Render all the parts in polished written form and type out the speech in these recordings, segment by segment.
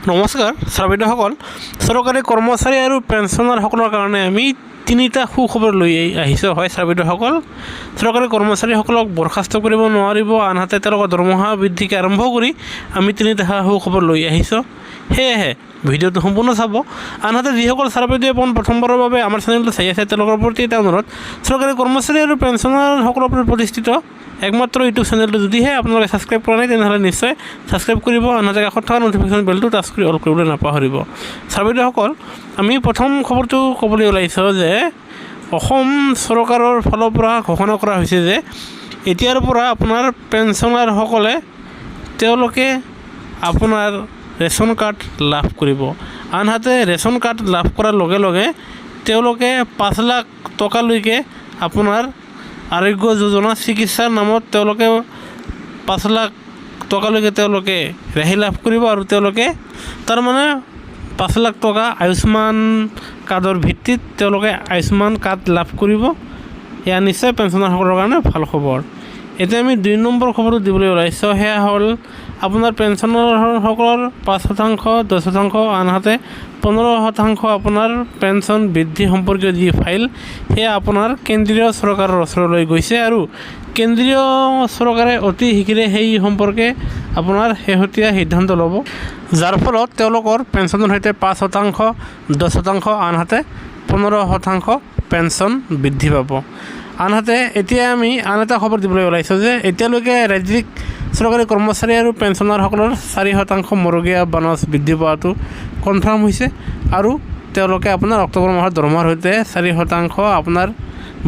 নমস্কাৰ শ্ৰোতাসকল, চৰকাৰী কৰ্মচাৰী আৰু পেঞ্চনাৰসকলৰ কাৰণে আমি তিনিটা সুখবৰ লৈ আহিছোঁ। হয় শ্ৰোতাসকল, চৰকাৰী কৰ্মচাৰীসকলক বৰখাস্ত কৰিব নোৱাৰিব, আনহাতে তেওঁলোকৰ দৰমহা বৃদ্ধিকে আৰম্ভ কৰি আমি তিনিটা সুখবৰ লৈ আহিছোঁ। সেয়েহে ভিডিঅ'টো সম্পূৰ্ণ চাব। আনহাতে যিসকল ছাৰপেটিয়ে প্ৰথমবাৰৰ বাবে আমাৰ চেনেলটো চাই আছে তেওঁলোকৰ প্ৰতি এটা অনুৰোধ, চৰকাৰী কৰ্মচাৰী আৰু পেঞ্চনাৰসকলৰ প্ৰতি প্ৰতিষ্ঠিত একমাত্ৰ ইউটিউব চেনেলটো যদিহে আপোনালোকে ছাবস্ক্ৰাইব কৰা নাই তেনেহ'লে নিশ্চয় ছাবস্ক্ৰাইব কৰিব, আনহাতে কাষত থকা ন'টিফিকেশ্যন বেলটো টাচ কৰি অল কৰিবলৈ নাপাহৰিব। ছাৰপেটিসকল, আমি প্ৰথম খবৰটো ক'বলৈ ওলাইছোঁ যে অসম চৰকাৰৰ ফালৰ পৰা ঘোষণা কৰা হৈছে যে এতিয়াৰ পৰা আপোনাৰ পেঞ্চনাৰসকলে তেওঁলোকে আপোনাৰ ৰেচন কাৰ্ড লাভ কৰিব। আনহাতে ৰেচন কাৰ্ড লাভ কৰাৰ লগে লগে তেওঁলোকে 5 লাখ টকালৈকে আপোনাৰ আৰোগ্য যোজনা চিকিৎসাৰ নামত তেওঁলোকে 5 লাখ টকালৈকে তেওঁলোকে ৰেহাই লাভ কৰিব আৰু তেওঁলোকে তাৰমানে 5 লাখ টকা আয়ুষ্মান কাৰ্ডৰ ভিত্তিত তেওঁলোকে আয়ুষ্মান কাৰ্ড লাভ কৰিব। এয়া নিশ্চয় পেঞ্চনাৰসকলৰ কাৰণে ভাল খবৰ। এতিয়া আমি 2 নম্বৰ খবৰটো দিবলৈ ওলাইছোঁ, সেয়া হ'ল আপোনাৰ পেঞ্চনাৰসকলৰ 5%, 10%, আনহাতে 15% আপোনাৰ পেঞ্চন বৃদ্ধি সম্পৰ্কীয় যি ফাইল সেয়া আপোনাৰ কেন্দ্ৰীয় চৰকাৰৰ ওচৰলৈ গৈছে আৰু কেন্দ্ৰীয় চৰকাৰে অতি শীঘ্ৰে সেই সম্পৰ্কে আপোনাৰ শেহতীয়া সিদ্ধান্ত ল'ব, যাৰ ফলত তেওঁলোকৰ পেঞ্চনৰ সৈতে 5%, 10%, আনহাতে 15% পেঞ্চন বৃদ্ধি পাব। আনহাতে এতিয়া আমি আন এটা খবৰ দিবলৈ ওলাইছোঁ যে এতিয়ালৈকে ৰাজ্যিক চৰকাৰী কৰ্মচাৰী আৰু পেঞ্চনাৰসকলৰ 4% মৰগীয়া বানচ বৃদ্ধি পোৱাটো কনফাৰ্ম হৈছে আৰু তেওঁলোকে আপোনাৰ অক্টোবৰ মাহৰ দৰমহাৰ সৈতে 4% আপোনাৰ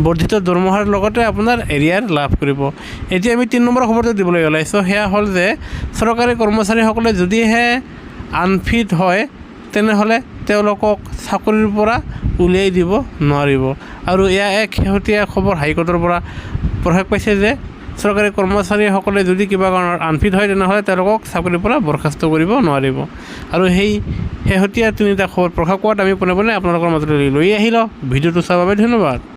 বৰ্ধিত দৰমহাৰ লগতে আপোনাৰ এৰিয়াৰ লাভ কৰিব। এতিয়া আমি 3 নম্বৰ খবৰটো দিবলৈ ওলাইছোঁ, সেয়া হ'ল যে চৰকাৰী কৰ্মচাৰীসকলে যদিহে আনফিট হয় তেনেহ'লে তেওঁলোকক চাকৰিৰ পৰা উলিয়াই দিব নোৱাৰিব আৰু এয়া এক শেহতীয়া খবৰ হাইকোৰ্টৰ পৰা প্ৰকাশ পাইছে যে চৰকাৰী কৰ্মচাৰীসকলে যদি কিবা কাৰণত আনফিট হয় তেনেহ'লে তেওঁলোকক চাকৰিৰ পৰা বৰখাস্ত কৰিব নোৱাৰিব। আৰু সেই শেহতীয়া 3টা খবৰ প্ৰকাশ পোৱাত আমি পোনে পোনে আপোনালোকৰ মাজলৈ লৈ আহিলোঁ। ভিডিঅ'টো চোৱাৰ বাবে ধন্যবাদ।